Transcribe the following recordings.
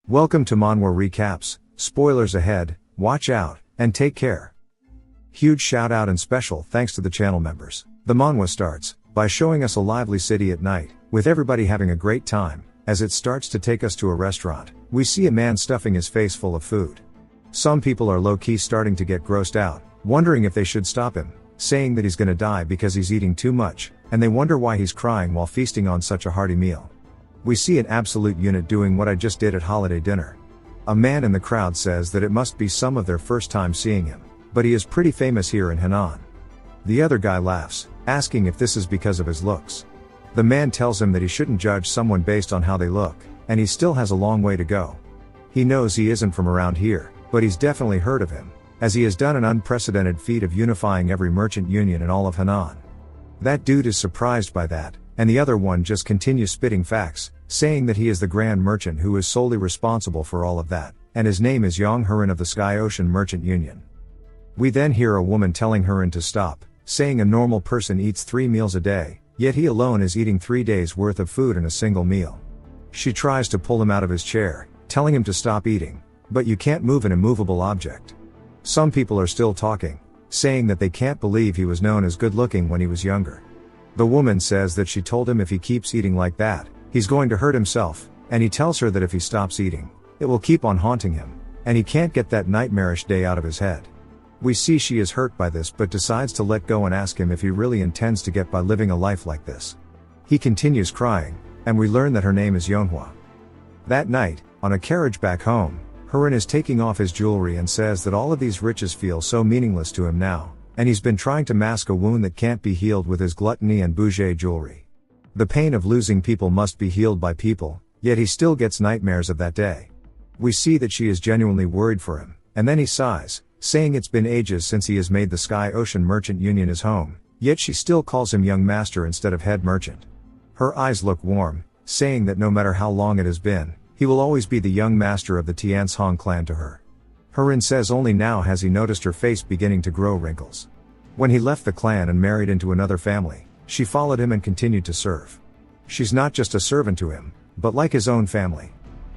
Welcome to Manhwa Recaps, spoilers ahead, watch out, and take care. Huge shout out and special thanks to the channel members. The manhwa starts by showing us a lively city at night, with everybody having a great time. As it starts to take us to a restaurant, we see a man stuffing his face full of food. Some people are low-key starting to get grossed out, wondering if they should stop him, saying that he's gonna die because he's eating too much, and they wonder why he's crying while feasting on such a hearty meal. We see an absolute unit doing what I just did at holiday dinner. A man in the crowd says that it must be some of their first time seeing him, but he is pretty famous here in Henan. The other guy laughs, asking if this is because of his looks. The man tells him that he shouldn't judge someone based on how they look, and he still has a long way to go. He knows he isn't from around here, but he's definitely heard of him, as he has done an unprecedented feat of unifying every merchant union in all of Henan. That dude is surprised by that, and the other one just continues spitting facts, saying that he is the grand merchant who is solely responsible for all of that, and his name is Yang Herin of the Sky Ocean Merchant Union. We then hear a woman telling Herin to stop, saying a normal person eats 3 meals a day, yet he alone is eating 3 days worth of food in a single meal. She tries to pull him out of his chair, telling him to stop eating, but you can't move an immovable object. Some people are still talking, saying that they can't believe he was known as good looking when he was younger. The woman says that she told him if he keeps eating like that, he's going to hurt himself, and he tells her that if he stops eating, it will keep on haunting him, and he can't get that nightmarish day out of his head. We see she is hurt by this but decides to let go and ask him if he really intends to get by living a life like this. He continues crying, and we learn that her name is Manhwa. That night, on a carriage back home, Herin is taking off his jewelry and says that all of these riches feel so meaningless to him now, and he's been trying to mask a wound that can't be healed with his gluttony and bourgeois jewelry. The pain of losing people must be healed by people, yet he still gets nightmares of that day. We see that she is genuinely worried for him, and then he sighs, saying it's been ages since he has made the Sky Ocean Merchant Union his home, yet she still calls him young master instead of head merchant. Her eyes look warm, saying that no matter how long it has been, he will always be the young master of the Tianshong clan to her. Herin says only now has he noticed her face beginning to grow wrinkles. When he left the clan and married into another family, she followed him and continued to serve. She's not just a servant to him, but like his own family.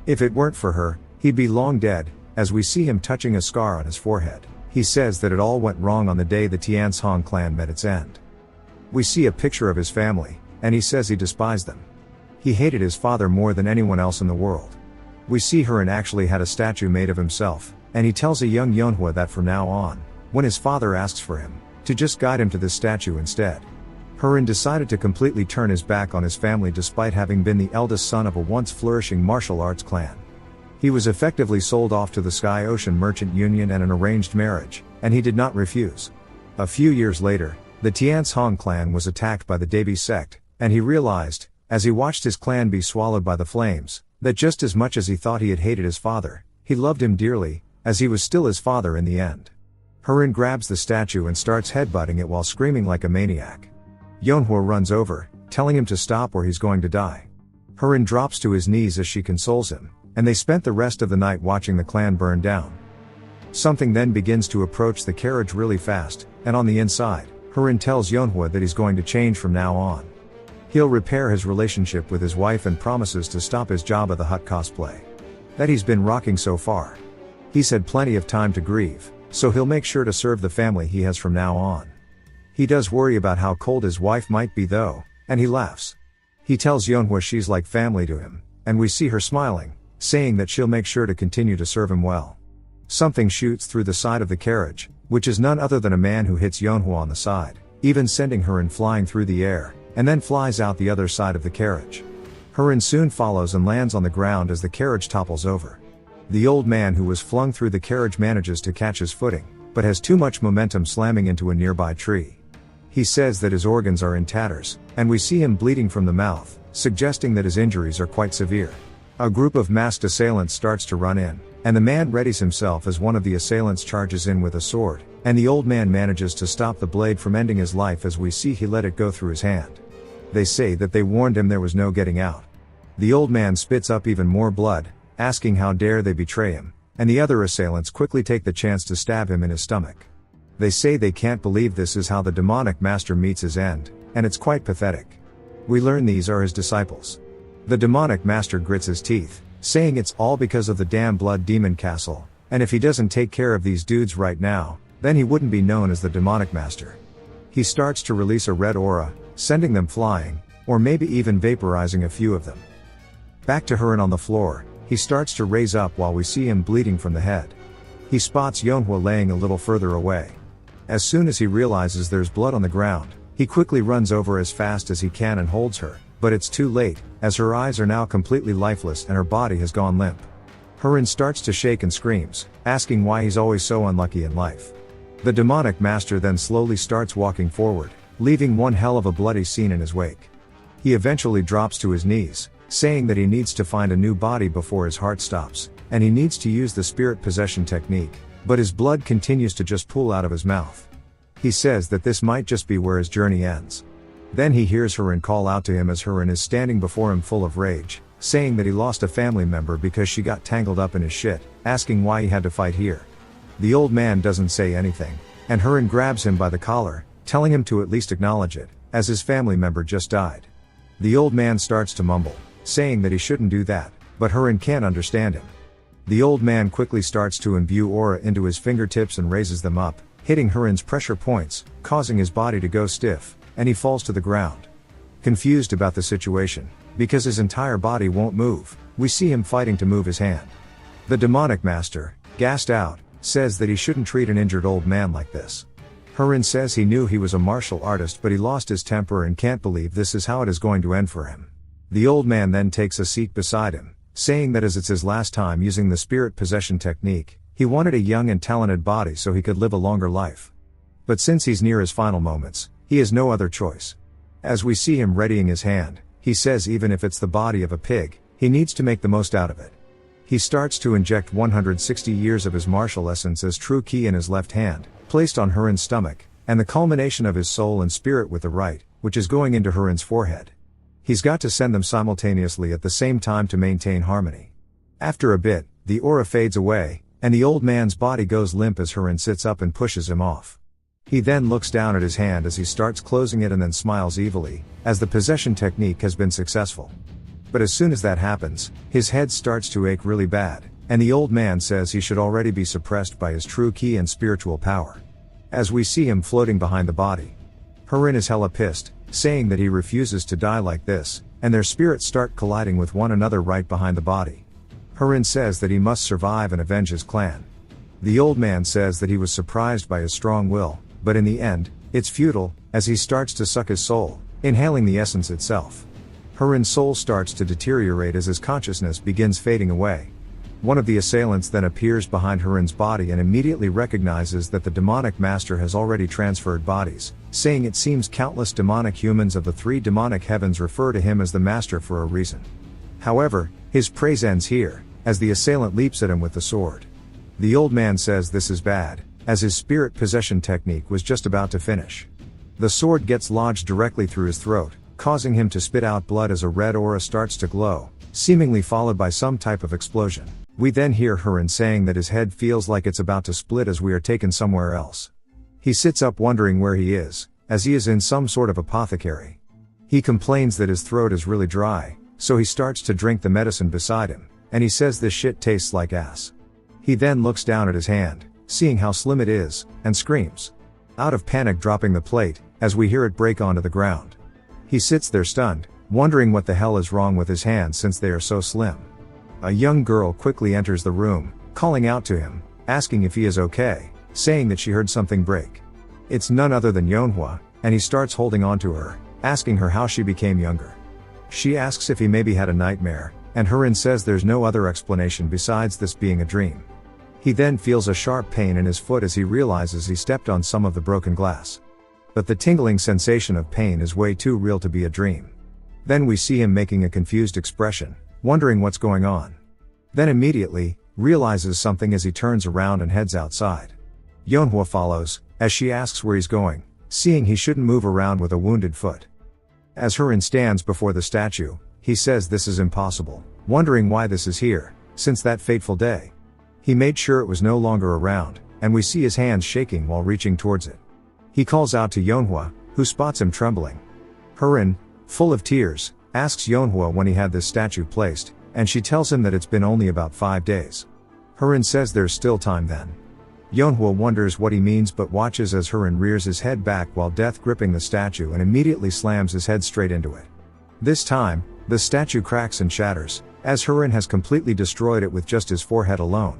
If it weren't for her, he'd be long dead, as we see him touching a scar on his forehead. He says that it all went wrong on the day the Tianshong clan met its end. We see a picture of his family, and he says he despised them. He hated his father more than anyone else in the world. We see Herin actually had a statue made of himself, and he tells a young Manhwa that from now on, when his father asks for him, to just guide him to this statue instead. Herin decided to completely turn his back on his family despite having been the eldest son of a once flourishing martial arts clan. He was effectively sold off to the Sky Ocean Merchant Union and an arranged marriage, and he did not refuse. A few years later, the Tianshong clan was attacked by the Debi sect, and he realized, as he watched his clan be swallowed by the flames, that just as much as he thought he had hated his father, he loved him dearly, as he was still his father in the end. Herin grabs the statue and starts headbutting it while screaming like a maniac. Manhwa runs over, telling him to stop or he's going to die. Herin drops to his knees as she consoles him, and they spent the rest of the night watching the clan burn down. Something then begins to approach the carriage really fast, and on the inside, Herin tells Manhwa that he's going to change from now on. He'll repair his relationship with his wife and promises to stop his Jabba the Hutt cosplay that he's been rocking so far. He's had plenty of time to grieve, so he'll make sure to serve the family he has from now on. He does worry about how cold his wife might be though, and he laughs. He tells Manhwa she's like family to him, and we see her smiling, saying that she'll make sure to continue to serve him well. Something shoots through the side of the carriage, which is none other than a man who hits Manhwa on the side, even sending Herin flying through the air, and then flies out the other side of the carriage. Herin soon follows and lands on the ground as the carriage topples over. The old man who was flung through the carriage manages to catch his footing, but has too much momentum slamming into a nearby tree. He says that his organs are in tatters, and we see him bleeding from the mouth, suggesting that his injuries are quite severe. A group of masked assailants starts to run in, and the man readies himself as one of the assailants charges in with a sword, and the old man manages to stop the blade from ending his life as we see he let it go through his hand. They say that they warned him there was no getting out. The old man spits up even more blood, asking how dare they betray him, and the other assailants quickly take the chance to stab him in his stomach. They say they can't believe this is how the demonic master meets his end, and it's quite pathetic. We learn these are his disciples. The demonic master grits his teeth, saying it's all because of the damn blood demon castle, and if he doesn't take care of these dudes right now, then he wouldn't be known as the demonic master. He starts to release a red aura, sending them flying, or maybe even vaporizing a few of them. Back to Hurin on the floor, he starts to raise up while we see him bleeding from the head. He spots Yeonhwa laying a little further away. As soon as he realizes there's blood on the ground, he quickly runs over as fast as he can and holds her, but it's too late, as her eyes are now completely lifeless and her body has gone limp. Hurin starts to shake and screams, asking why he's always so unlucky in life. The demonic master then slowly starts walking forward, leaving one hell of a bloody scene in his wake. He eventually drops to his knees, saying that he needs to find a new body before his heart stops, and he needs to use the spirit possession technique, but his blood continues to just pool out of his mouth. He says that this might just be where his journey ends. Then he hears Hurin call out to him as Hurin is standing before him full of rage, saying that he lost a family member because she got tangled up in his shit, asking why he had to fight here. The old man doesn't say anything, and Hurin grabs him by the collar, telling him to at least acknowledge it, as his family member just died. The old man starts to mumble, saying that he shouldn't do that, but Hurin can't understand him. The old man quickly starts to imbue aura into his fingertips and raises them up, hitting Hurin's pressure points, causing his body to go stiff, and he falls to the ground. Confused about the situation, because his entire body won't move, we see him fighting to move his hand. The demonic master, gassed out, says that he shouldn't treat an injured old man like this. Hurin says he knew he was a martial artist, but he lost his temper and can't believe this is how it is going to end for him. The old man then takes a seat beside him, saying that as it's his last time using the spirit possession technique, he wanted a young and talented body so he could live a longer life. But since he's near his final moments, he has no other choice. As we see him readying his hand, he says even if it's the body of a pig, he needs to make the most out of it. He starts to inject 160 years of his martial essence as true ki in his left hand, placed on Hurin's stomach, and the culmination of his soul and spirit with the right, which is going into Hurin's forehead. He's got to send them simultaneously at the same time to maintain harmony. After a bit, the aura fades away, and the old man's body goes limp as Hurin sits up and pushes him off. He then looks down at his hand as he starts closing it and then smiles evilly, as the possession technique has been successful. But as soon as that happens, his head starts to ache really bad, and the old man says he should already be suppressed by his true ki and spiritual power. As we see him floating behind the body, Hurin is hella pissed, saying that he refuses to die like this, and their spirits start colliding with one another right behind the body. Hurin says that he must survive and avenge his clan. The old man says that he was surprised by his strong will, but in the end, it's futile, as he starts to suck his soul, inhaling the essence itself. Hurin's soul starts to deteriorate as his consciousness begins fading away. One of the assailants then appears behind Hurin's body and immediately recognizes that the demonic master has already transferred bodies, saying it seems countless demonic humans of the three demonic heavens refer to him as the master for a reason. However, his praise ends here, as the assailant leaps at him with the sword. The old man says this is bad, as his spirit possession technique was just about to finish. The sword gets lodged directly through his throat, causing him to spit out blood as a red aura starts to glow, seemingly followed by some type of explosion. We then hear Hurin saying that his head feels like it's about to split as we are taken somewhere else. He sits up wondering where he is, as he is in some sort of apothecary. He complains that his throat is really dry, so he starts to drink the medicine beside him, and he says this shit tastes like ass. He then looks down at his hand, seeing how slim it is, and screams. Out of panic, dropping the plate, as we hear it break onto the ground. He sits there stunned, wondering what the hell is wrong with his hands since they are so slim. A young girl quickly enters the room, calling out to him, asking if he is okay, saying that she heard something break. It's none other than Yeonhwa, and he starts holding on to her, asking her how she became younger. She asks if he maybe had a nightmare, and Hurin says there's no other explanation besides this being a dream. He then feels a sharp pain in his foot as he realizes he stepped on some of the broken glass. But the tingling sensation of pain is way too real to be a dream. Then we see him making a confused expression, wondering what's going on. Then immediately, realizes something as he turns around and heads outside. Yeonhwa follows, as she asks where he's going, seeing he shouldn't move around with a wounded foot. As Hurin stands before the statue, he says this is impossible, wondering why this is here, since that fateful day. He made sure it was no longer around, and we see his hands shaking while reaching towards it. He calls out to Yeonhwa, who spots him trembling. Hurin, full of tears, asks Yeonhwa when he had this statue placed, and she tells him that it's been only about 5 days. Hurin says there's still time then. Yeonhwa wonders what he means but watches as Hurin rears his head back while death gripping the statue and immediately slams his head straight into it. This time, the statue cracks and shatters, as Hurin has completely destroyed it with just his forehead alone.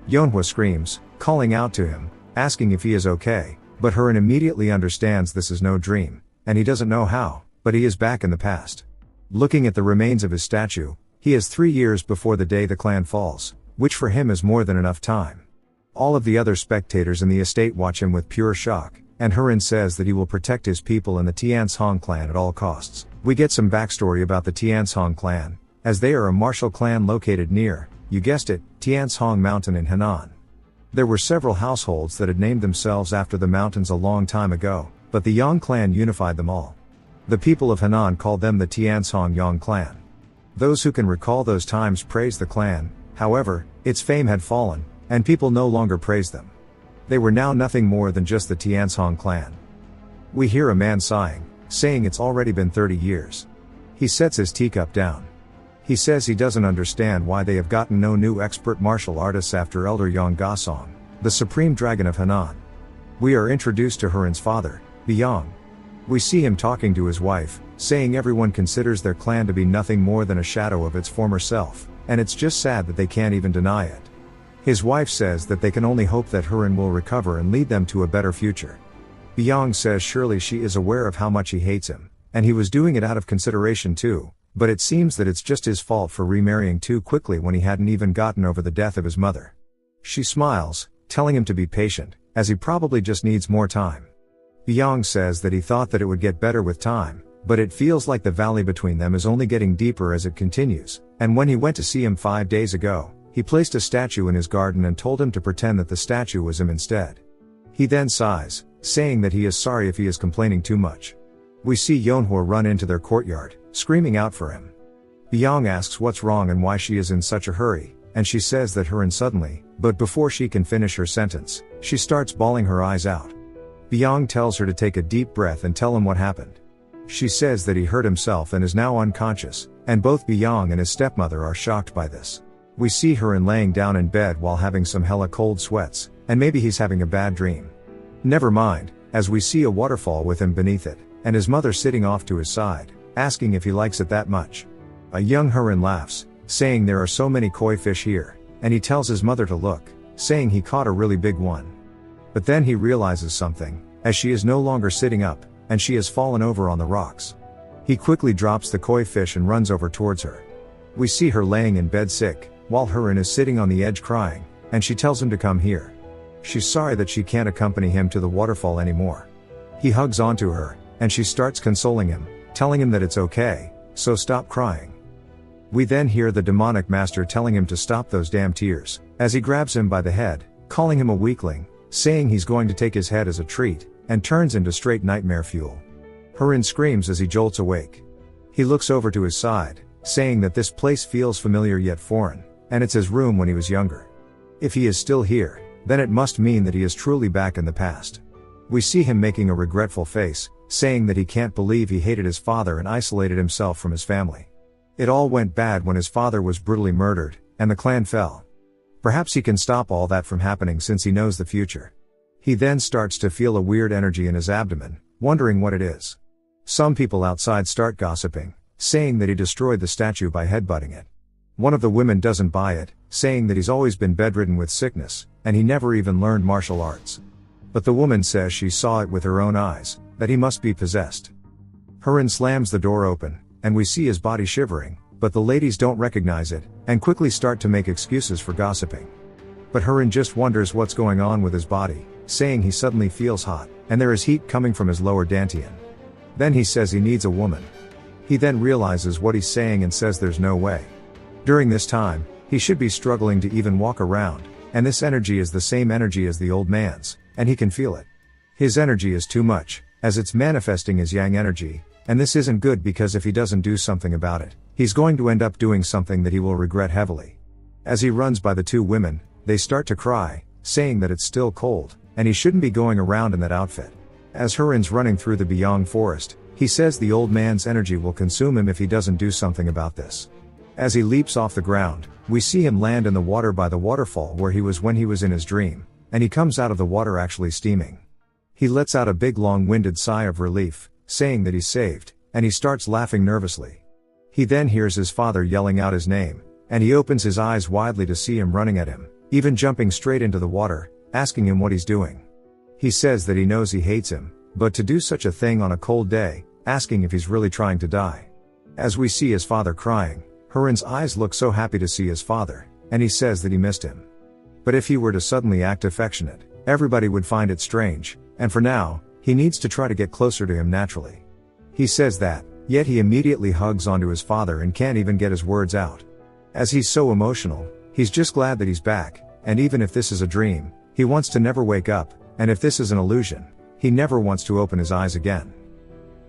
Yeonhwa screams, calling out to him, asking if he is okay, but Hurin immediately understands this is no dream, and he doesn't know how, but he is back in the past. Looking at the remains of his statue, he is 3 years before the day the clan falls, which for him is more than enough time. All of the other spectators in the estate watch him with pure shock, and Hurin says that he will protect his people and the Tianshong clan at all costs. We get some backstory about the Tianshong clan, as they are a martial clan located near, you guessed it, Tianshong Mountain in Henan. There were several households that had named themselves after the mountains a long time ago, but the Yang clan unified them all. The people of Henan called them the Tianshong Yang clan. Those who can recall those times praise the clan, however, its fame had fallen, and people no longer praised them. They were now nothing more than just the Tianshong clan. We hear a man sighing, saying it's already been 30 years. He sets his teacup down. He says he doesn't understand why they have gotten no new expert martial artists after Elder Yang Gasong, the supreme dragon of Henan. We are introduced to Hurin's father, Byong. We see him talking to his wife, saying everyone considers their clan to be nothing more than a shadow of its former self, and it's just sad that they can't even deny it. His wife says that they can only hope that Hurin will recover and lead them to a better future. Byong says surely she is aware of how much he hates him, and he was doing it out of consideration too, but it seems that it's just his fault for remarrying too quickly when he hadn't even gotten over the death of his mother. She smiles, telling him to be patient, as he probably just needs more time. Byong says that he thought that it would get better with time, but it feels like the valley between them is only getting deeper as it continues, and when he went to see him 5 days ago, he placed a statue in his garden and told him to pretend that the statue was him instead. He then sighs, saying that he is sorry if he is complaining too much. We see Yeonhwa run into their courtyard, screaming out for him. Byong asks what's wrong and why she is in such a hurry, and she says that Hurin suddenly, but before she can finish her sentence, she starts bawling her eyes out. Byong tells her to take a deep breath and tell him what happened. She says that he hurt himself and is now unconscious, and both Byong and his stepmother are shocked by this. We see Hurin laying down in bed while having some hella cold sweats, and maybe he's having a bad dream. Never mind, as we see a waterfall with him beneath it, and his mother sitting off to his side, asking if he likes it that much. A young Hurin laughs, saying there are so many koi fish here, and he tells his mother to look, saying he caught a really big one. But then he realizes something, as she is no longer sitting up, and she has fallen over on the rocks. He quickly drops the koi fish and runs over towards her. We see her laying in bed sick, while Hurin is sitting on the edge crying, and she tells him to come here. She's sorry that she can't accompany him to the waterfall anymore. He hugs onto her, and she starts consoling him, telling him that it's okay, so stop crying. We then hear the demonic master telling him to stop those damn tears, as he grabs him by the head, calling him a weakling, saying he's going to take his head as a treat, and turns into straight nightmare fuel. Hurin screams as he jolts awake. He looks over to his side, saying that this place feels familiar yet foreign, and it's his room when he was younger. If he is still here, then it must mean that he is truly back in the past. We see him making a regretful face, saying that he can't believe he hated his father and isolated himself from his family. It all went bad when his father was brutally murdered, and the clan fell. Perhaps he can stop all that from happening since he knows the future. He then starts to feel a weird energy in his abdomen, wondering what it is. Some people outside start gossiping, saying that he destroyed the statue by headbutting it. One of the women doesn't buy it, saying that he's always been bedridden with sickness, and he never even learned martial arts. But the woman says she saw it with her own eyes, that he must be possessed. Hurin slams the door open, and we see his body shivering, but the ladies don't recognize it, and quickly start to make excuses for gossiping. But Hurin just wonders what's going on with his body, saying he suddenly feels hot, and there is heat coming from his lower dantian. Then he says he needs a woman. He then realizes what he's saying and says there's no way. During this time, he should be struggling to even walk around, and this energy is the same energy as the old man's, and he can feel it. His energy is too much, as it's manifesting as yang energy, and this isn't good because if he doesn't do something about it, he's going to end up doing something that he will regret heavily. As he runs by the two women, they start to cry, saying that it's still cold, and he shouldn't be going around in that outfit. As Hurin's running through the Byong forest, he says the old man's energy will consume him if he doesn't do something about this. As he leaps off the ground, we see him land in the water by the waterfall where he was when he was in his dream, and he comes out of the water actually steaming. He lets out a big long-winded sigh of relief, saying that he's saved, and he starts laughing nervously. He then hears his father yelling out his name, and he opens his eyes widely to see him running at him, even jumping straight into the water, asking him what he's doing. He says that he knows he hates him, but to do such a thing on a cold day, asking if he's really trying to die. As we see his father crying, Hurin's eyes look so happy to see his father, and he says that he missed him. But if he were to suddenly act affectionate, everybody would find it strange, and for now, he needs to try to get closer to him naturally. He says that, yet he immediately hugs onto his father and can't even get his words out. As he's so emotional, he's just glad that he's back, and even if this is a dream, he wants to never wake up, and if this is an illusion, he never wants to open his eyes again.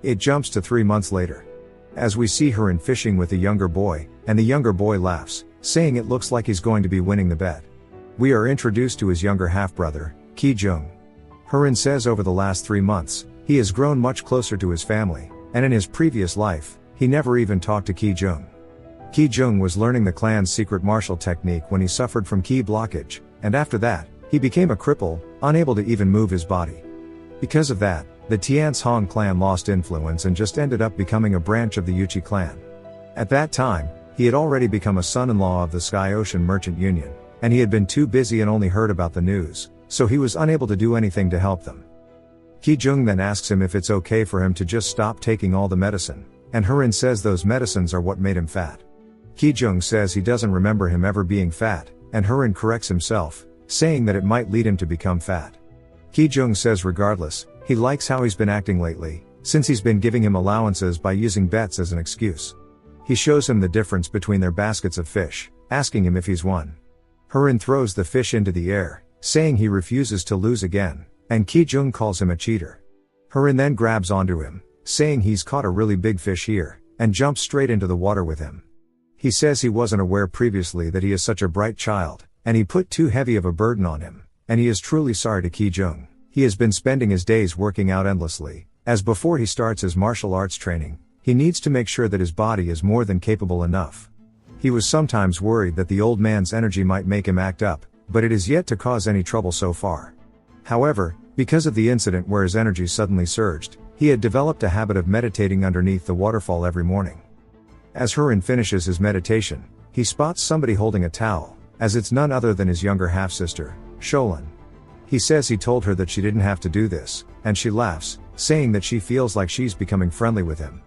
It jumps to 3 months later. As we see Hurin fishing with a younger boy, and the younger boy laughs, saying it looks like he's going to be winning the bet. We are introduced to his younger half-brother, Ki-jung. Hurin says over the last 3 months, he has grown much closer to his family, and in his previous life, he never even talked to Ki-jung. Ki-jung was learning the clan's secret martial technique when he suffered from ki blockage, and after that, he became a cripple, unable to even move his body. Because of that, the Tianshong clan lost influence and just ended up becoming a branch of the Yuchi clan. At that time, he had already become a son-in-law of the Sky Ocean Merchant Union, and he had been too busy and only heard about the news, so he was unable to do anything to help them. Ki-jung then asks him if it's okay for him to just stop taking all the medicine, and Hurin says those medicines are what made him fat. Ki-jung says he doesn't remember him ever being fat, and Hurin corrects himself, saying that it might lead him to become fat. Ki-jung says regardless, he likes how he's been acting lately, since he's been giving him allowances by using bets as an excuse. He shows him the difference between their baskets of fish, asking him if he's won. Hurin throws the fish into the air, saying he refuses to lose again, and Ki-jung calls him a cheater. Hurin then grabs onto him, saying he's caught a really big fish here, and jumps straight into the water with him. He says he wasn't aware previously that he is such a bright child, and he put too heavy of a burden on him, and he is truly sorry to Ki-jung. He has been spending his days working out endlessly, as before he starts his martial arts training, he needs to make sure that his body is more than capable enough. He was sometimes worried that the old man's energy might make him act up, but it is yet to cause any trouble so far. However, because of the incident where his energy suddenly surged, he had developed a habit of meditating underneath the waterfall every morning. As Hurin finishes his meditation, he spots somebody holding a towel, as it's none other than his younger half-sister, Sholin. He says he told her that she didn't have to do this, and she laughs, saying that she feels like she's becoming friendly with him.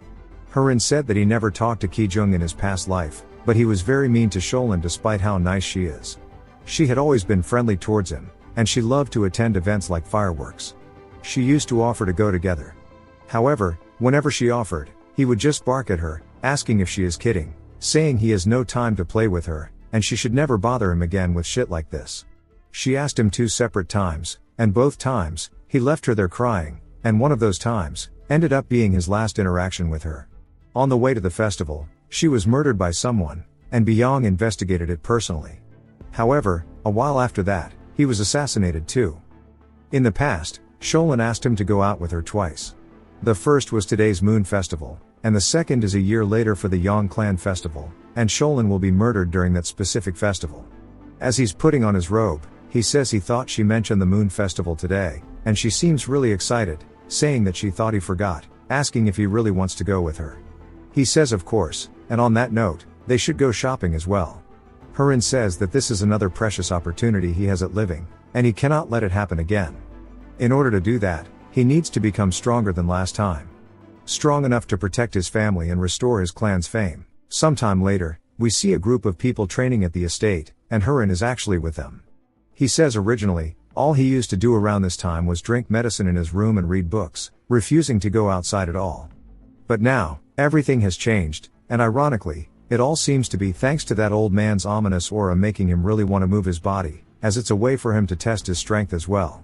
Hurin said that he never talked to Ki-jung in his past life, but he was very mean to Sholin despite how nice she is. She had always been friendly towards him, and she loved to attend events like fireworks. She used to offer to go together. However, whenever she offered, he would just bark at her, asking if she is kidding, saying he has no time to play with her, and she should never bother him again with shit like this. She asked him 2 separate times, and both times, he left her there crying, and one of those times, ended up being his last interaction with her. On the way to the festival, she was murdered by someone, and Byung investigated it personally. However, a while after that, he was assassinated too. In the past, Sholin asked him to go out with her twice. The first was today's Moon Festival, and the second is a year later for the Yang Clan Festival, and Sholin will be murdered during that specific festival. As he's putting on his robe, he says he thought she mentioned the Moon Festival today, and she seems really excited, saying that she thought he forgot, asking if he really wants to go with her. He says of course, and on that note, they should go shopping as well. Hurin says that this is another precious opportunity he has at living, and he cannot let it happen again. In order to do that, he needs to become stronger than last time. Strong enough to protect his family and restore his clan's fame. Sometime later, we see a group of people training at the estate, and Hurin is actually with them. He says originally, all he used to do around this time was drink medicine in his room and read books, refusing to go outside at all. But now, everything has changed, and ironically, it all seems to be thanks to that old man's ominous aura making him really want to move his body, as it's a way for him to test his strength as well.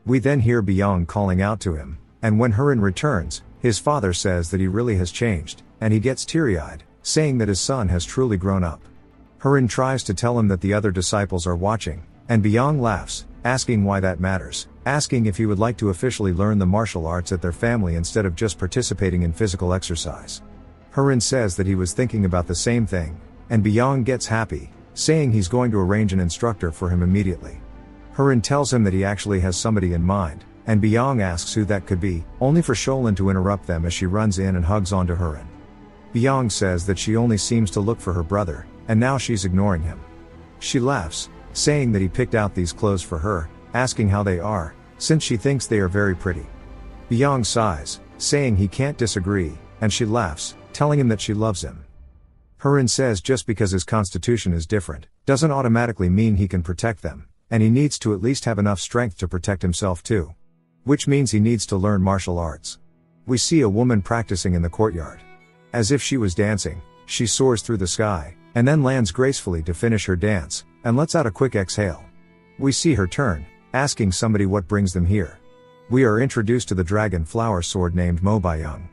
We then hear Byung calling out to him, and when Hurin returns, his father says that he really has changed, and he gets teary-eyed, saying that his son has truly grown up. Hurin tries to tell him that the other disciples are watching, and Byung laughs, asking why that matters, asking if he would like to officially learn the martial arts at their family instead of just participating in physical exercise. Hurin says that he was thinking about the same thing, and Byung gets happy, saying he's going to arrange an instructor for him immediately. Hurin tells him that he actually has somebody in mind, and Byung asks who that could be, only for Sholin to interrupt them as she runs in and hugs onto Hurin. Byung says that she only seems to look for her brother, and now she's ignoring him. She laughs, saying that he picked out these clothes for her, asking how they are, since she thinks they are very pretty. Byung sighs, saying he can't disagree, and she laughs, telling him that she loves him. Hurin says just because his constitution is different, doesn't automatically mean he can protect them, and he needs to at least have enough strength to protect himself too. Which means he needs to learn martial arts. We see a woman practicing in the courtyard. As if she was dancing, she soars through the sky, and then lands gracefully to finish her dance, and lets out a quick exhale. We see her turn, asking somebody what brings them here. We are introduced to the dragon flower sword named Mo Byung.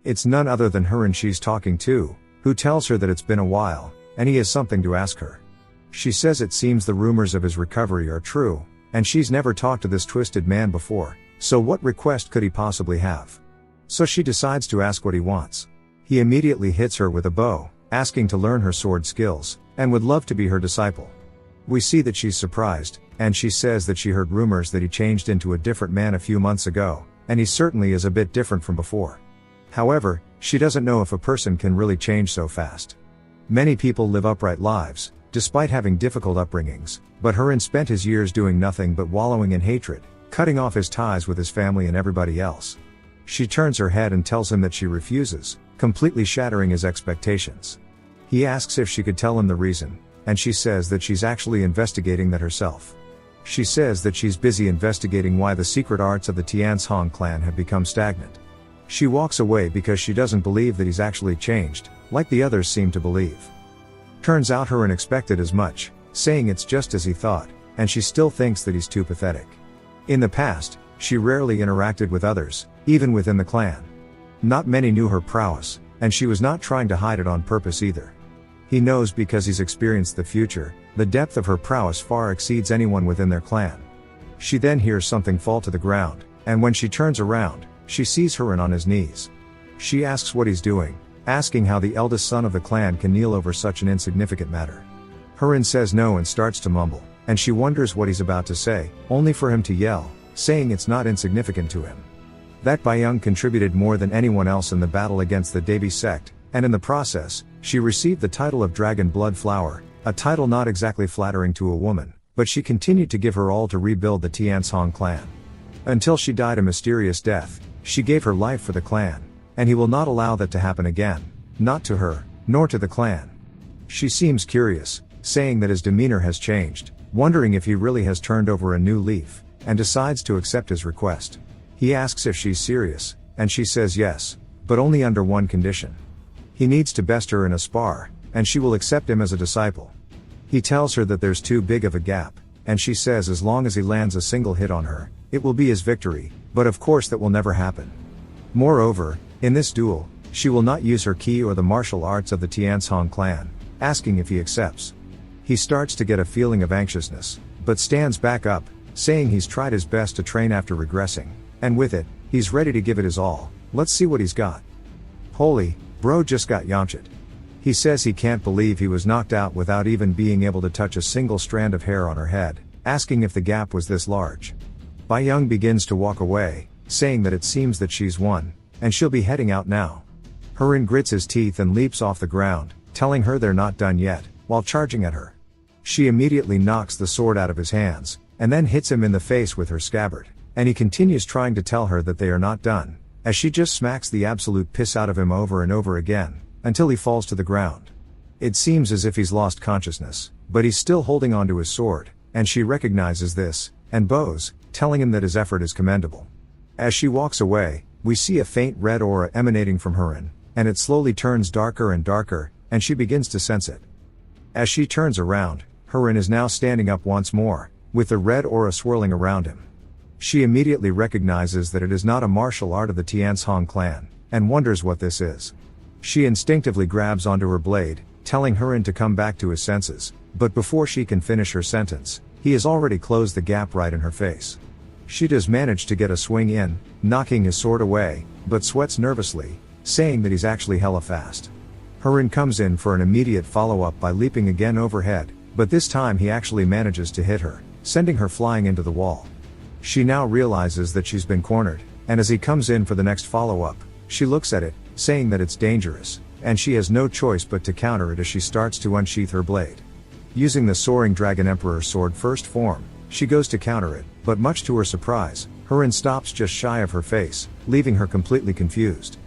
It's none other than Hurin she's talking to, who tells her that it's been a while, and he has something to ask her. She says it seems the rumors of his recovery are true, and she's never talked to this twisted man before, so what request could he possibly have? So she decides to ask what he wants. He immediately hits her with a bow, asking to learn her sword skills, and would love to be her disciple. We see that she's surprised, and she says that she heard rumors that he changed into a different man a few months ago, and he certainly is a bit different from before. However, she doesn't know if a person can really change so fast. Many people live upright lives, despite having difficult upbringings, but Hurin spent his years doing nothing but wallowing in hatred, cutting off his ties with his family and everybody else. She turns her head and tells him that she refuses, completely shattering his expectations. He asks if she could tell him the reason, and she says that she's actually investigating that herself. She says that she's busy investigating why the secret arts of the Tianshong clan have become stagnant. She walks away because she doesn't believe that he's actually changed, like the others seem to believe. Turns out Hurin expected as much, saying it's just as he thought, and she still thinks that he's too pathetic. In the past, she rarely interacted with others, even within the clan. Not many knew her prowess, and she was not trying to hide it on purpose either. He knows because he's experienced the future, the depth of her prowess far exceeds anyone within their clan. She then hears something fall to the ground, and when she turns around, she sees Hurin on his knees. She asks what he's doing, asking how the eldest son of the clan can kneel over such an insignificant matter. Hurin says no and starts to mumble, and she wonders what he's about to say, only for him to yell, saying it's not insignificant to him. That Byung contributed more than anyone else in the battle against the Devi sect, and in the process, she received the title of Dragon Blood Flower, a title not exactly flattering to a woman, but she continued to give her all to rebuild the Tianshong clan. Until she died a mysterious death, she gave her life for the clan, and he will not allow that to happen again, not to her, nor to the clan. She seems curious, saying that his demeanor has changed, wondering if he really has turned over a new leaf, and decides to accept his request. He asks if she's serious, and she says yes, but only under one condition. He needs to best her in a spar, and she will accept him as a disciple. He tells her that there's too big of a gap, and she says as long as he lands a single hit on her, it will be his victory, but of course that will never happen. Moreover, in this duel, she will not use her ki or the martial arts of the Tianshong clan, asking if he accepts. He starts to get a feeling of anxiousness, but stands back up, saying he's tried his best to train after regressing, and with it, he's ready to give it his all. Let's see what he's got. Holy, bro just got yamcha'd. He says he can't believe he was knocked out without even being able to touch a single strand of hair on her head, asking if the gap was this large. Byung begins to walk away, saying that it seems that she's won, and she'll be heading out now. Hurin grits his teeth and leaps off the ground, telling her they're not done yet, while charging at her. She immediately knocks the sword out of his hands, and then hits him in the face with her scabbard, and he continues trying to tell her that they are not done, as she just smacks the absolute piss out of him over and over again, until he falls to the ground. It seems as if he's lost consciousness, but he's still holding onto his sword, and she recognizes this, and bows, telling him that his effort is commendable. As she walks away, we see a faint red aura emanating from Hurin, and it slowly turns darker and darker, and she begins to sense it. As she turns around, Hurin is now standing up once more, with the red aura swirling around him. She immediately recognizes that it is not a martial art of the Tianshong clan, and wonders what this is. She instinctively grabs onto her blade, telling Hurin to come back to his senses, but before she can finish her sentence, he has already closed the gap right in her face. She does manage to get a swing in, knocking his sword away, but sweats nervously, saying that he's actually hella fast. Hurin comes in for an immediate follow-up by leaping again overhead, but this time he actually manages to hit her, sending her flying into the wall. She now realizes that she's been cornered, and as he comes in for the next follow-up, she looks at it, saying that it's dangerous, and she has no choice but to counter it as she starts to unsheath her blade. Using the Soaring Dragon Emperor sword first form, she goes to counter it, but much to her surprise, Hurin stops just shy of her face, leaving her completely confused.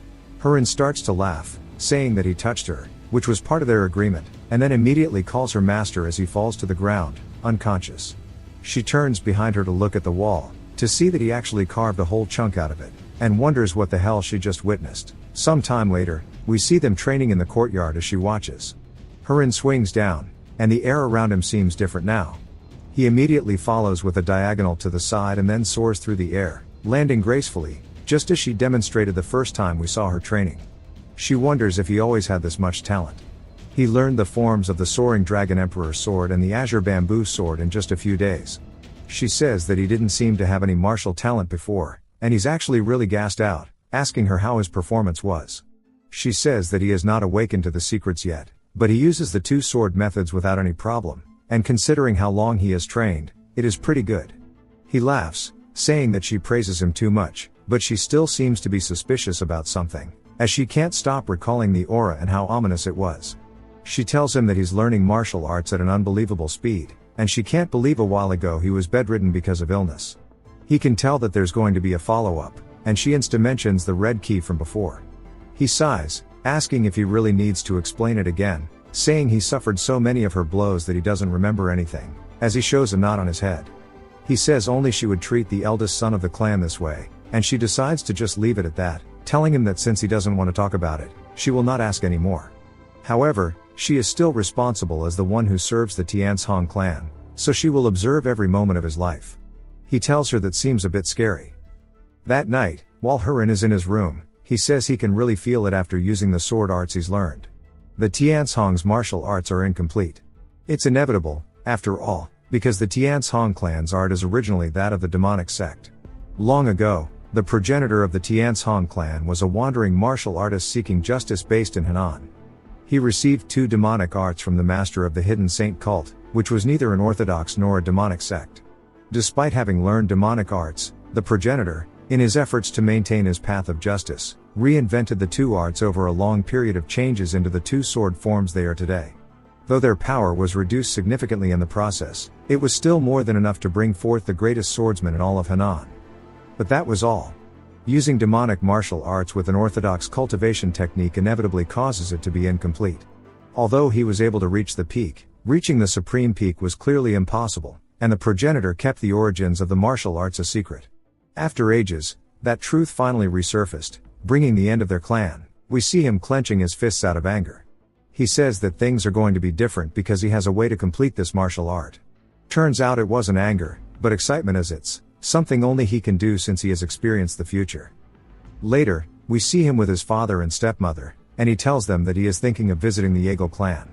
Hurin starts to laugh, saying that he touched her, which was part of their agreement, and then immediately calls her master as he falls to the ground, unconscious. She turns behind her to look at the wall, to see that he actually carved a whole chunk out of it, and wonders what the hell she just witnessed. Some time later, we see them training in the courtyard as she watches. Hurin swings down, and the air around him seems different now. He immediately follows with a diagonal to the side and then soars through the air, landing gracefully, just as she demonstrated the first time we saw her training. She wonders if he always had this much talent. He learned the forms of the Soaring Dragon Emperor sword and the Azure Bamboo sword in just a few days. She says that he didn't seem to have any martial talent before, and he's actually really gassed out, asking her how his performance was. She says that he has not awakened to the secrets yet, but he uses the two sword methods without any problem, and considering how long he has trained, it is pretty good. He laughs, saying that she praises him too much, but she still seems to be suspicious about something, as she can't stop recalling the aura and how ominous it was. She tells him that he's learning martial arts at an unbelievable speed, and she can't believe a while ago he was bedridden because of illness. He can tell that there's going to be a follow-up, and she mentions the red key from before. He sighs, asking if he really needs to explain it again, saying he suffered so many of her blows that he doesn't remember anything, as he shows a knot on his head. He says only she would treat the eldest son of the clan this way, and she decides to just leave it at that, telling him that since he doesn't want to talk about it, she will not ask any more. However, she is still responsible as the one who serves the Tianshong clan, so she will observe every moment of his life. He tells her that seems a bit scary. That night, while Hurin is in his room, he says he can really feel it after using the sword arts he's learned. The Tianshong's martial arts are incomplete. It's inevitable, after all, because the Tianshong clan's art is originally that of the demonic sect. Long ago, the progenitor of the Tianshong clan was a wandering martial artist seeking justice based in Henan. He received two demonic arts from the master of the hidden saint cult, which was neither an orthodox nor a demonic sect. Despite having learned demonic arts, the progenitor, in his efforts to maintain his path of justice, reinvented the two arts over a long period of changes into the two sword forms they are today. Though their power was reduced significantly in the process, it was still more than enough to bring forth the greatest swordsman in all of Henan. But that was all. Using demonic martial arts with an orthodox cultivation technique inevitably causes it to be incomplete. Although he was able to reach the peak, reaching the supreme peak was clearly impossible, and the progenitor kept the origins of the martial arts a secret. After ages, that truth finally resurfaced, bringing the end of their clan. We see him clenching his fists out of anger. He says that things are going to be different because he has a way to complete this martial art. Turns out it wasn't anger, but excitement, as it's something only he can do since he has experienced the future. Later, we see him with his father and stepmother, and he tells them that he is thinking of visiting the Yeagle clan.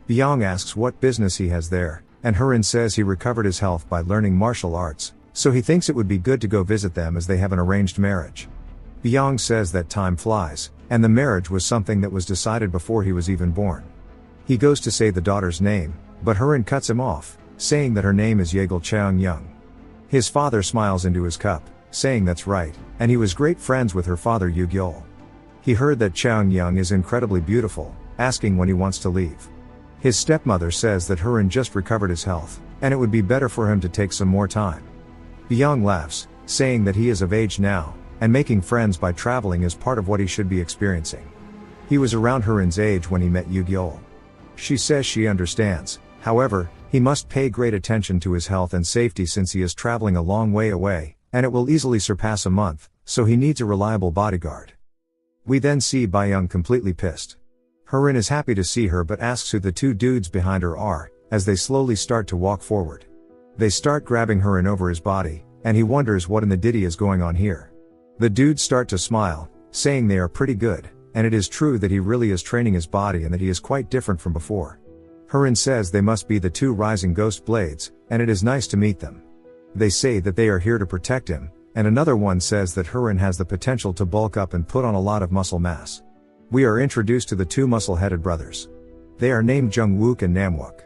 Byong asks what business he has there, and Hurin says he recovered his health by learning martial arts, so he thinks it would be good to go visit them as they have an arranged marriage. Byong says that time flies, and the marriage was something that was decided before he was even born. He goes to say the daughter's name, but Hurin cuts him off, saying that her name is Yeagle Cheong-young. His father smiles into his cup, saying that's right, and he was great friends with her father Yu-gyol. He heard that Cheong-young is incredibly beautiful, asking when he wants to leave. His stepmother says that Hurin just recovered his health, and it would be better for him to take some more time. Byong laughs, saying that he is of age now, and making friends by traveling is part of what he should be experiencing. He was around Hurin's age when he met Yu-gyol. She says she understands, however, he must pay great attention to his health and safety since he is traveling a long way away, and it will easily surpass a month, so he needs a reliable bodyguard. We then see Byung completely pissed. Hurin is happy to see her but asks who the two dudes behind her are, as they slowly start to walk forward. They start grabbing Hurin over his body, and he wonders what in the ditty is going on here. The dudes start to smile, saying they are pretty good, and it is true that he really is training his body and that he is quite different from before. Hurin says they must be the two rising ghost blades, and it is nice to meet them. They say that they are here to protect him, and another one says that Hurin has the potential to bulk up and put on a lot of muscle mass. We are introduced to the two muscle-headed brothers. They are named Jung-wook and Nam-wook.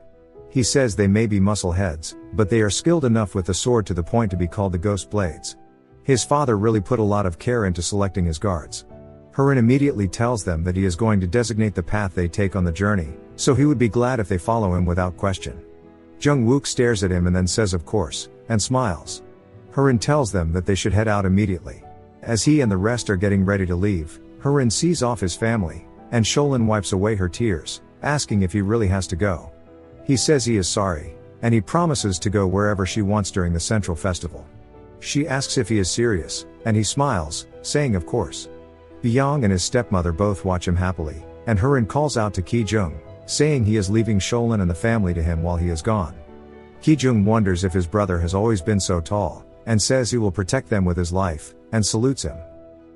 He says they may be muscle-heads, but they are skilled enough with the sword to the point to be called the Ghost Blades. His father really put a lot of care into selecting his guards. Hurin immediately tells them that he is going to designate the path they take on the journey, so he would be glad if they follow him without question. Jung-wook stares at him and then says of course, and smiles. Hurin tells them that they should head out immediately. As he and the rest are getting ready to leave, Hurin sees off his family, and Sholin wipes away her tears, asking if he really has to go. He says he is sorry, and he promises to go wherever she wants during the central festival. She asks if he is serious, and he smiles, saying of course. Byung and his stepmother both watch him happily, and Hurin calls out to Ki-jung, saying he is leaving Sholin and the family to him while he is gone. Ki-jung wonders if his brother has always been so tall, and says he will protect them with his life, and salutes him.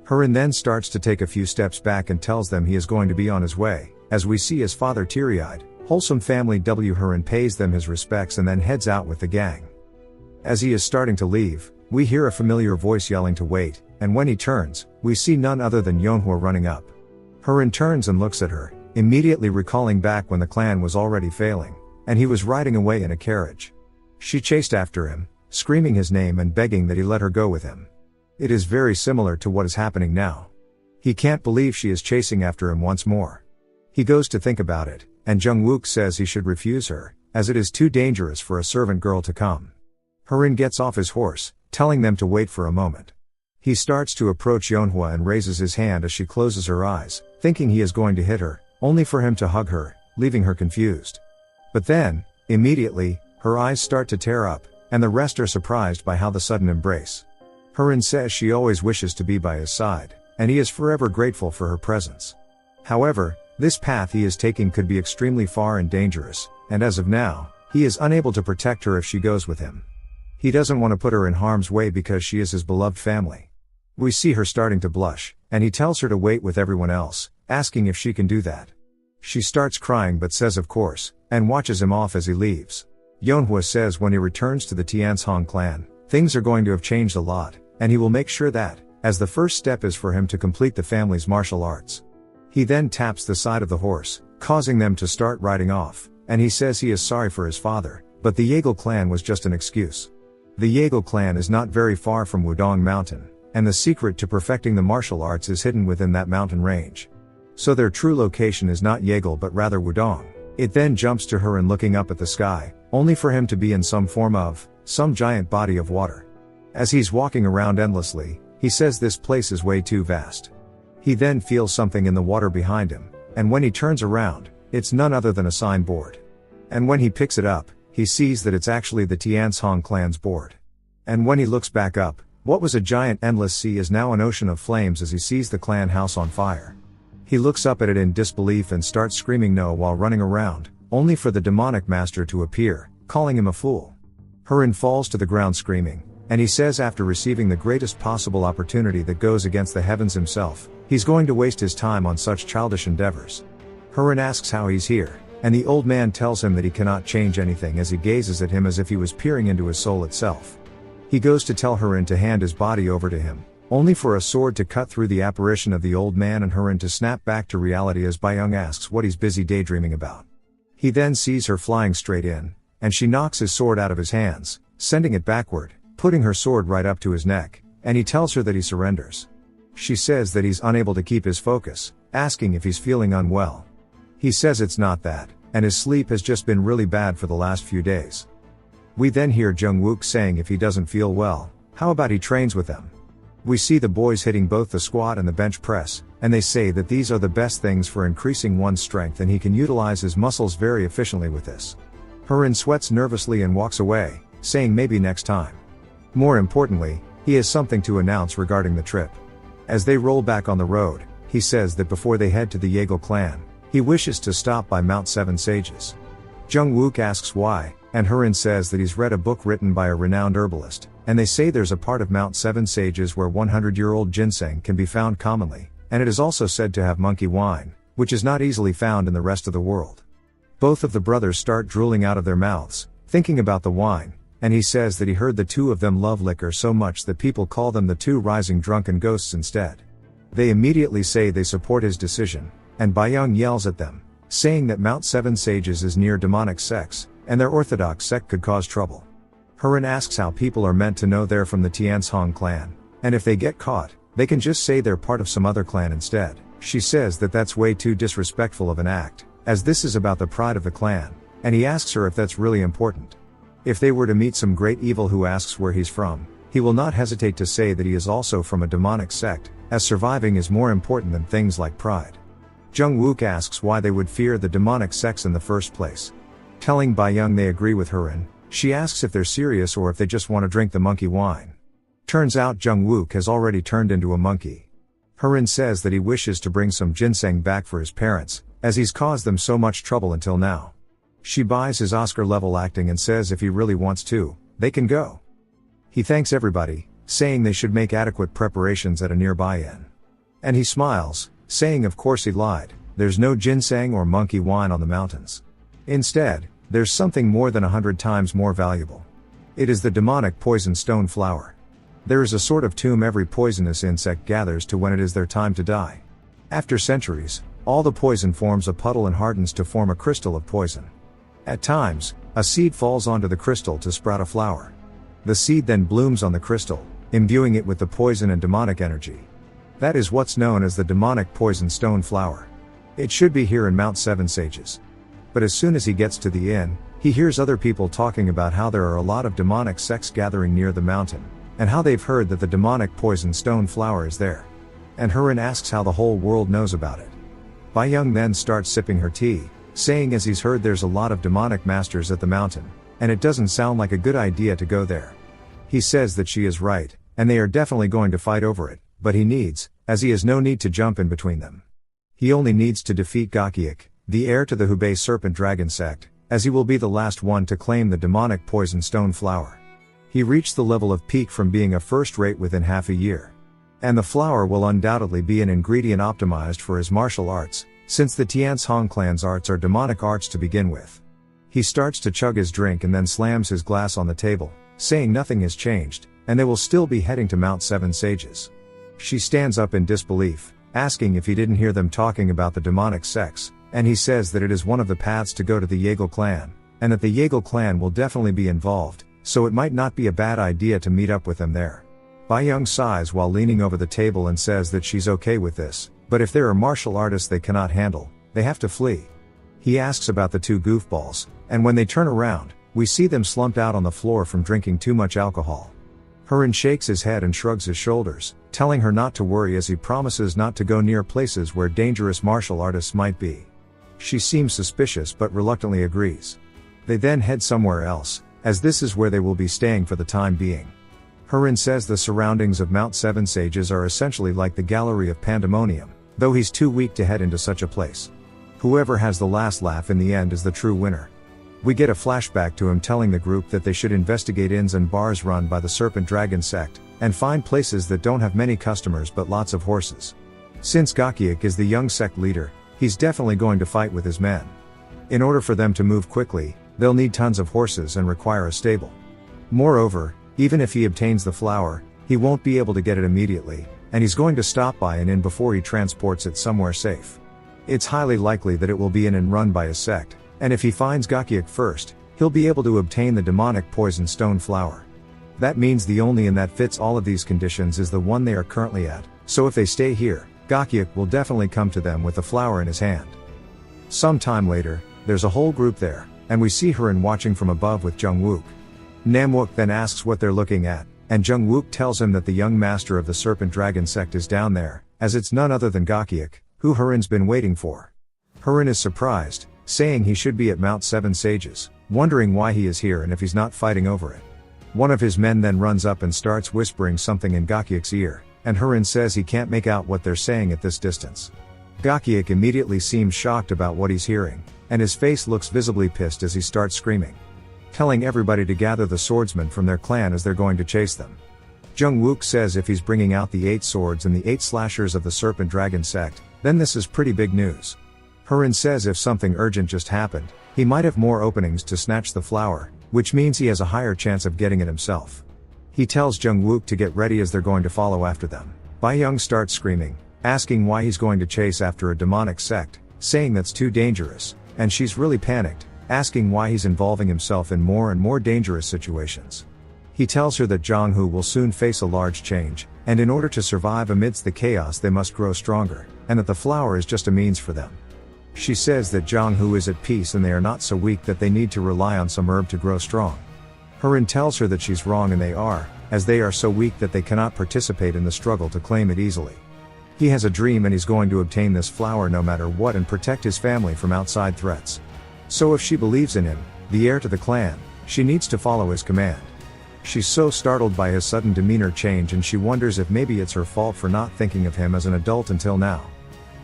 Hurin then starts to take a few steps back and tells them he is going to be on his way, as we see his father teary-eyed, wholesome family Hurin pays them his respects and then heads out with the gang. As he is starting to leave, we hear a familiar voice yelling to wait, and when he turns, we see none other than Yeonhwa running up. Hurin turns and looks at her, immediately recalling back when the clan was already failing, and he was riding away in a carriage. She chased after him, screaming his name and begging that he let her go with him. It is very similar to what is happening now. He can't believe she is chasing after him once more. He goes to think about it, and Jung-wook says he should refuse her, as it is too dangerous for a servant girl to come. Hurin gets off his horse, telling them to wait for a moment. He starts to approach Yeonhwa and raises his hand as she closes her eyes, thinking he is going to hit her, only for him to hug her, leaving her confused. But then, immediately, her eyes start to tear up, and the rest are surprised by how the sudden embrace. Hurin says she always wishes to be by his side, and he is forever grateful for her presence. However, this path he is taking could be extremely far and dangerous, and as of now, he is unable to protect her if she goes with him. He doesn't want to put her in harm's way because she is his beloved family. We see her starting to blush, and he tells her to wait with everyone else, asking if she can do that. She starts crying but says of course, and watches him off as he leaves. Yeonhwa says when he returns to the Tianshong clan, things are going to have changed a lot, and he will make sure that, as the first step is for him to complete the family's martial arts. He then taps the side of the horse, causing them to start riding off, and he says he is sorry for his father, but the Yeagle clan was just an excuse. The Yeagle clan is not very far from Wudong Mountain, and the secret to perfecting the martial arts is hidden within that mountain range. So their true location is not Yeagle but rather Wudong. It then jumps to Hurin looking up at the sky, only for him to be in some giant body of water. As he's walking around endlessly, he says this place is way too vast. He then feels something in the water behind him, and when he turns around, it's none other than a signboard. And when he picks it up, he sees that it's actually the Tianshong clan's board. And when he looks back up, what was a giant endless sea is now an ocean of flames as he sees the clan house on fire. He looks up at it in disbelief and starts screaming no while running around, only for the demonic master to appear, calling him a fool. Hurin falls to the ground screaming, and he says after receiving the greatest possible opportunity that goes against the heavens himself, he's going to waste his time on such childish endeavors. Hurin asks how he's here, and the old man tells him that he cannot change anything as he gazes at him as if he was peering into his soul itself. He goes to tell Hurin to hand his body over to him, only for a sword to cut through the apparition of the old man and Hurin to snap back to reality as Byung asks what he's busy daydreaming about. He then sees her flying straight in, and she knocks his sword out of his hands, sending it backward, putting her sword right up to his neck, and he tells her that he surrenders. She says that he's unable to keep his focus, asking if he's feeling unwell. He says it's not that, and his sleep has just been really bad for the last few days. We then hear Jung-wook saying if he doesn't feel well, how about he trains with them? We see the boys hitting both the squat and the bench press, and they say that these are the best things for increasing one's strength and he can utilize his muscles very efficiently with this. Hurin sweats nervously and walks away, saying maybe next time. More importantly, he has something to announce regarding the trip. As they roll back on the road, he says that before they head to the Yeagle clan, he wishes to stop by Mount 7 Sages. Jung-wook asks why, and Hurin says that he's read a book written by a renowned herbalist, and they say there's a part of Mount 7 Sages where 100-year-old ginseng can be found commonly, and it is also said to have monkey wine, which is not easily found in the rest of the world. Both of the brothers start drooling out of their mouths, thinking about the wine, and he says that he heard the two of them love liquor so much that people call them the two rising drunken ghosts instead. They immediately say they support his decision, and Bayoung yells at them, saying that Mount 7 Sages is near demonic sects, and their orthodox sect could cause trouble. Hurin asks how people are meant to know they're from the Tianshong clan, and if they get caught, they can just say they're part of some other clan instead. She says that that's way too disrespectful of an act, as this is about the pride of the clan, and he asks her if that's really important. If they were to meet some great evil who asks where he's from, he will not hesitate to say that he is also from a demonic sect, as surviving is more important than things like pride. Jung-wook asks why they would fear the demonic sects in the first place. Telling Bayoung they agree with Hurin, she asks if they're serious or if they just want to drink the monkey wine. Turns out Jung-wook has already turned into a monkey. Hurin says that he wishes to bring some ginseng back for his parents, as he's caused them so much trouble until now. She buys his Oscar-level acting and says if he really wants to, they can go. He thanks everybody, saying they should make adequate preparations at a nearby inn. And he smiles, saying of course he lied, there's no ginseng or monkey wine on the mountains. Instead, there's something more than 100 times more valuable. It is the demonic poison stone flower. There is a sort of tomb every poisonous insect gathers to when it is their time to die. After centuries, all the poison forms a puddle and hardens to form a crystal of poison. At times, a seed falls onto the crystal to sprout a flower. The seed then blooms on the crystal, imbuing it with the poison and demonic energy. That is what's known as the demonic poison stone flower. It should be here in Mount 7 Sages. But as soon as he gets to the inn, he hears other people talking about how there are a lot of demonic sects gathering near the mountain, and how they've heard that the demonic poison stone flower is there. And Hurin asks how the whole world knows about it. Bayoung then starts sipping her tea, saying as he's heard there's a lot of demonic masters at the mountain, and it doesn't sound like a good idea to go there. He says that she is right, and they are definitely going to fight over it, but as he has no need to jump in between them. He only needs to defeat Gakyeok, the heir to the Hubei Serpent Dragon sect, as he will be the last one to claim the demonic poison stone flower. He reached the level of peak from being a first-rate within half a year. And the flower will undoubtedly be an ingredient optimized for his martial arts, since the Tianshong clan's arts are demonic arts to begin with. He starts to chug his drink and then slams his glass on the table, saying nothing has changed, and they will still be heading to Mount 7 Sages. She stands up in disbelief, asking if he didn't hear them talking about the demonic sects, and he says that it is one of the paths to go to the Yeagle clan, and that the Yeagle clan will definitely be involved, so it might not be a bad idea to meet up with them there. Bayoung sighs while leaning over the table and says that she's okay with this, but if there are martial artists they cannot handle, they have to flee. He asks about the two goofballs, and when they turn around, we see them slumped out on the floor from drinking too much alcohol. Hurin shakes his head and shrugs his shoulders, telling her not to worry as he promises not to go near places where dangerous martial artists might be. She seems suspicious but reluctantly agrees. They then head somewhere else, as this is where they will be staying for the time being. Hurin says the surroundings of Mount 7 Sages are essentially like the Gallery of Pandemonium, though he's too weak to head into such a place. Whoever has the last laugh in the end is the true winner. We get a flashback to him telling the group that they should investigate inns and bars run by the Serpent Dragon sect, and find places that don't have many customers but lots of horses. Since Gakyeok is the young sect leader, he's definitely going to fight with his men. In order for them to move quickly, they'll need tons of horses and require a stable. Moreover, even if he obtains the flower, he won't be able to get it immediately, and he's going to stop by an inn before he transports it somewhere safe. It's highly likely that it will be an inn run by his sect, and if he finds Gakyeok first, he'll be able to obtain the demonic poison stone flower. That means the only inn that fits all of these conditions is the one they are currently at, so if they stay here, Gakyeok will definitely come to them with the flower in his hand. Some time later, there's a whole group there, and we see Hurin watching from above with Jung-wook. Namwook then asks what they're looking at, and Jung-wook tells him that the young master of the Serpent Dragon sect is down there, as it's none other than Gakyeok, who Hurin's been waiting for. Hurin is surprised, saying he should be at Mount 7 Sages, wondering why he is here and if he's not fighting over it. One of his men then runs up and starts whispering something in Gakyeok's ear, and Hurin says he can't make out what they're saying at this distance. Gakyeok immediately seems shocked about what he's hearing, and his face looks visibly pissed as he starts screaming, telling everybody to gather the swordsmen from their clan as they're going to chase them. Jung-wook says if he's bringing out the 8 swords and the 8 slashers of the Serpent Dragon sect, then this is pretty big news. Hurin says if something urgent just happened, he might have more openings to snatch the flower, which means he has a higher chance of getting it himself. He tells Jung-wook to get ready as they're going to follow after them. Bayoung starts screaming, asking why he's going to chase after a demonic sect, saying that's too dangerous, and she's really panicked, asking why he's involving himself in more and more dangerous situations. He tells her that Jong-hoo will soon face a large change, and in order to survive amidst the chaos they must grow stronger, and that the flower is just a means for them. She says that Jong-hoo is at peace and they are not so weak that they need to rely on some herb to grow strong. Hurin tells her that she's wrong and they are, as they are so weak that they cannot participate in the struggle to claim it easily. He has a dream and he's going to obtain this flower no matter what and protect his family from outside threats. So if she believes in him, the heir to the clan, she needs to follow his command. She's so startled by his sudden demeanor change and she wonders if maybe it's her fault for not thinking of him as an adult until now.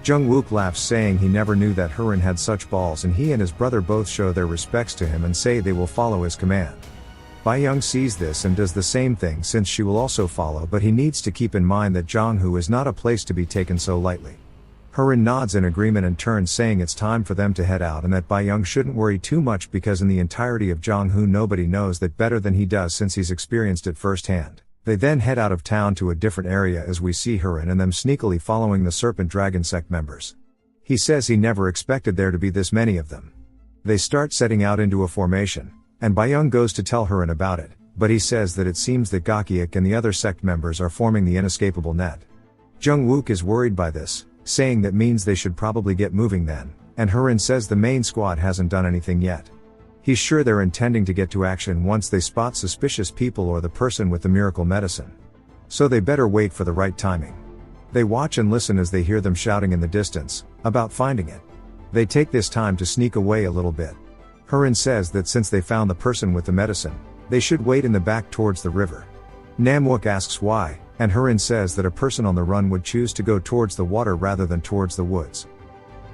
Jung-wook laughs, saying he never knew that Hurin had such balls, and he and his brother both show their respects to him and say they will follow his command. Bayoung sees this and does the same thing since she will also follow, but he needs to keep in mind that Jong-hoo is not a place to be taken so lightly. Hurin nods in agreement and turns, saying it's time for them to head out and that Bayoung shouldn't worry too much because in the entirety of Jong-hoo nobody knows that better than he does since he's experienced it firsthand. They then head out of town to a different area as we see Hurin and them sneakily following the Serpent Dragon sect members. He says he never expected there to be this many of them. They start setting out into a formation, and Bayoung goes to tell Hurin about it, but he says that it seems that Gakyeok and the other sect members are forming the inescapable net. Jung-wook is worried by this, saying that means they should probably get moving then, and Hurin says the main squad hasn't done anything yet. He's sure they're intending to get to action once they spot suspicious people or the person with the miracle medicine. So they better wait for the right timing. They watch and listen as they hear them shouting in the distance about finding it. They take this time to sneak away a little bit. Hurin says that since they found the person with the medicine, they should wait in the back towards the river. Namwook asks why, and Hurin says that a person on the run would choose to go towards the water rather than towards the woods.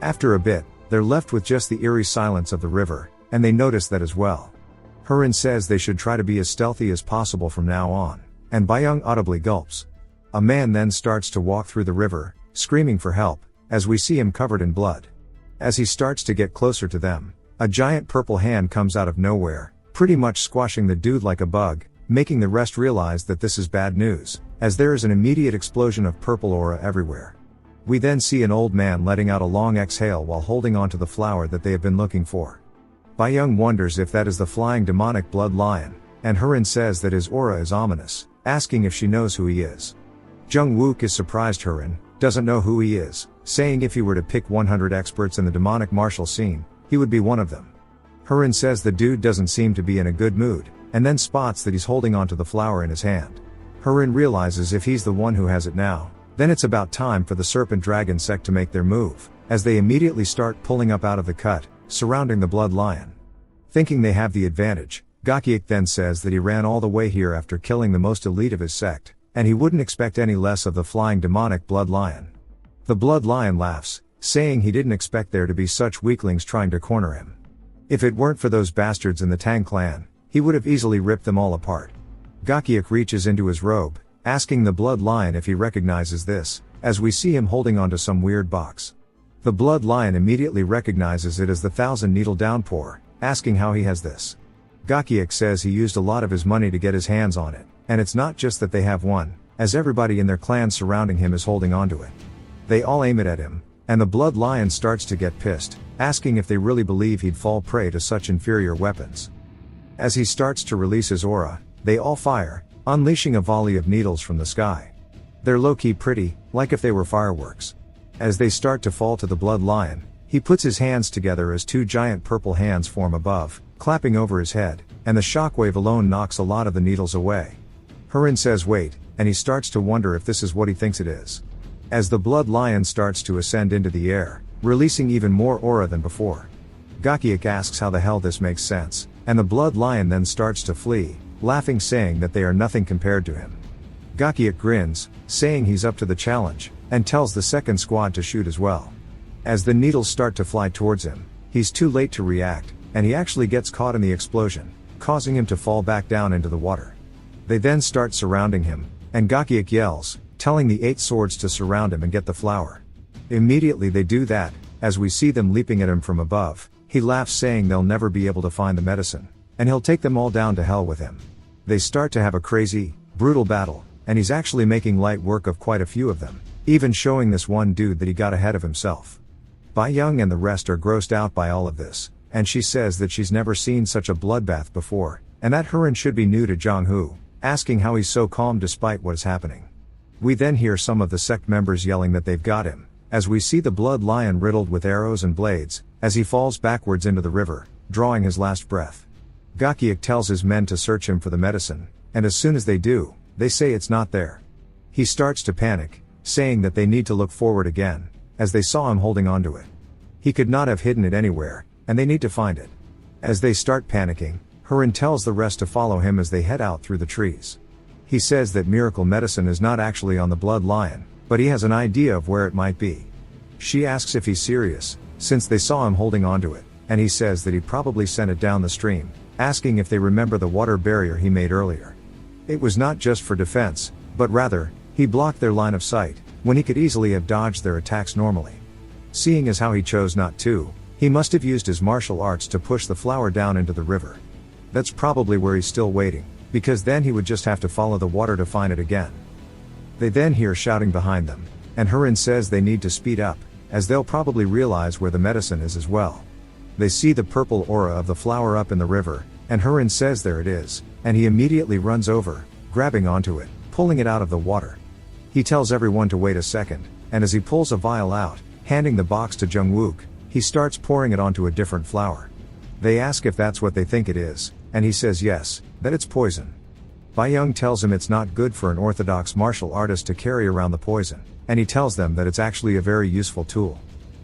After a bit, they're left with just the eerie silence of the river, and they notice that as well. Hurin says they should try to be as stealthy as possible from now on, and Bayoung audibly gulps. A man then starts to walk through the river, screaming for help, as we see him covered in blood. As he starts to get closer to them, a giant purple hand comes out of nowhere, pretty much squashing the dude like a bug, making the rest realize that this is bad news, as there is an immediate explosion of purple aura everywhere. We then see an old man letting out a long exhale while holding onto the flower that they have been looking for. Bayoung wonders if that is the flying demonic blood lion, and Hurin says that his aura is ominous, asking if she knows who he is. Jung-wook is surprised Hurin doesn't know who he is, saying if he were to pick 100 experts in the demonic martial scene, he would be one of them. Hurin says the dude doesn't seem to be in a good mood, and then spots that he's holding onto the flower in his hand. Hurin realizes if he's the one who has it now, then it's about time for the Serpent Dragon sect to make their move, as they immediately start pulling up out of the cut, surrounding the blood lion. Thinking they have the advantage, Gakyeok then says that he ran all the way here after killing the most elite of his sect, and he wouldn't expect any less of the flying demonic blood lion. The blood lion laughs, saying he didn't expect there to be such weaklings trying to corner him. If it weren't for those bastards in the Tang clan, he would have easily ripped them all apart. Gakyeok reaches into his robe, asking the blood lion if he recognizes this, as we see him holding onto some weird box. The blood lion immediately recognizes it as the 1,000 needle downpour, asking how he has this. Gakyeok says he used a lot of his money to get his hands on it, and it's not just that they have one, as everybody in their clan surrounding him is holding onto it. They all aim it at him, and the blood lion starts to get pissed, asking if they really believe he'd fall prey to such inferior weapons. As he starts to release his aura, they all fire, unleashing a volley of needles from the sky. They're low-key pretty, like if they were fireworks. As they start to fall to the blood lion, he puts his hands together as two giant purple hands form above, clapping over his head, and the shockwave alone knocks a lot of the needles away. Hurin says wait, and he starts to wonder if this is what he thinks it is. As the blood lion starts to ascend into the air, releasing even more aura than before. Gakyeok asks how the hell this makes sense, and the blood lion then starts to flee, laughing, saying that they are nothing compared to him. Gakyeok grins, saying he's up to the challenge, and tells the second squad to shoot as well. As the needles start to fly towards him, he's too late to react, and he actually gets caught in the explosion, causing him to fall back down into the water. They then start surrounding him, and Gakyeok yells, telling the 8 swords to surround him and get the flower. Immediately they do that, as we see them leaping at him from above. He laughs, saying they'll never be able to find the medicine, and he'll take them all down to hell with him. They start to have a crazy, brutal battle, and he's actually making light work of quite a few of them. even showing this one dude that he got ahead of himself. Bai Young and the rest are grossed out by all of this, and she says that she's never seen such a bloodbath before, and that Hurin should be new to Jong-hoo, asking how he's so calm despite what is happening. We then hear some of the sect members yelling that they've got him, as we see the blood lion riddled with arrows and blades, as he falls backwards into the river, drawing his last breath. Gakyeok tells his men to search him for the medicine, and as soon as they do, they say it's not there. He starts to panic, saying that they need to look forward again, as they saw him holding onto it. He could not have hidden it anywhere, and they need to find it. As they start panicking, Hurin tells the rest to follow him as they head out through the trees. He says that miracle medicine is not actually on the blood lion, but he has an idea of where it might be. She asks if he's serious, since they saw him holding onto it, and he says that he probably sent it down the stream, asking if they remember the water barrier he made earlier. It was not just for defense, but rather, he blocked their line of sight, when he could easily have dodged their attacks normally. Seeing as how he chose not to, he must have used his martial arts to push the flower down into the river. That's probably where he's still waiting, because then he would just have to follow the water to find it again. They then hear shouting behind them, and Hurin says they need to speed up, as they'll probably realize where the medicine is as well. They see the purple aura of the flower up in the river, and Hurin says there it is, and he immediately runs over, grabbing onto it, pulling it out of the water. He tells everyone to wait a second, and as he pulls a vial out, handing the box to Jung-wook, he starts pouring it onto a different flower. They ask if that's what they think it is, and he says yes, that it's poison. Bai Young tells him it's not good for an orthodox martial artist to carry around the poison, and he tells them that it's actually a very useful tool.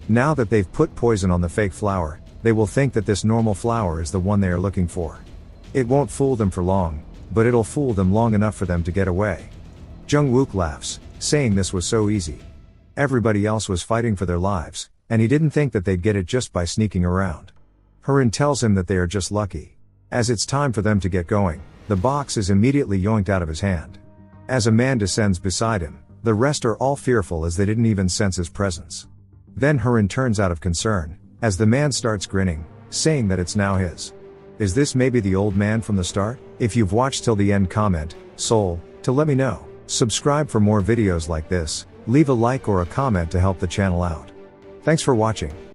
Now that they've put poison on the fake flower, they will think that this normal flower is the one they are looking for. It won't fool them for long, but it'll fool them long enough for them to get away. Jung-wook laughs, saying this was so easy. Everybody else was fighting for their lives, and he didn't think that they'd get it just by sneaking around. Hurin tells him that they are just lucky. As it's time for them to get going, the box is immediately yoinked out of his hand. As a man descends beside him, the rest are all fearful as they didn't even sense his presence. Then Hurin turns out of concern, as the man starts grinning, saying that it's now his. Is this maybe the old man from the start? If you've watched till the end, comment, Soul, to let me know. Subscribe for more videos like this, leave a like or a comment to help the channel out. Thanks for watching.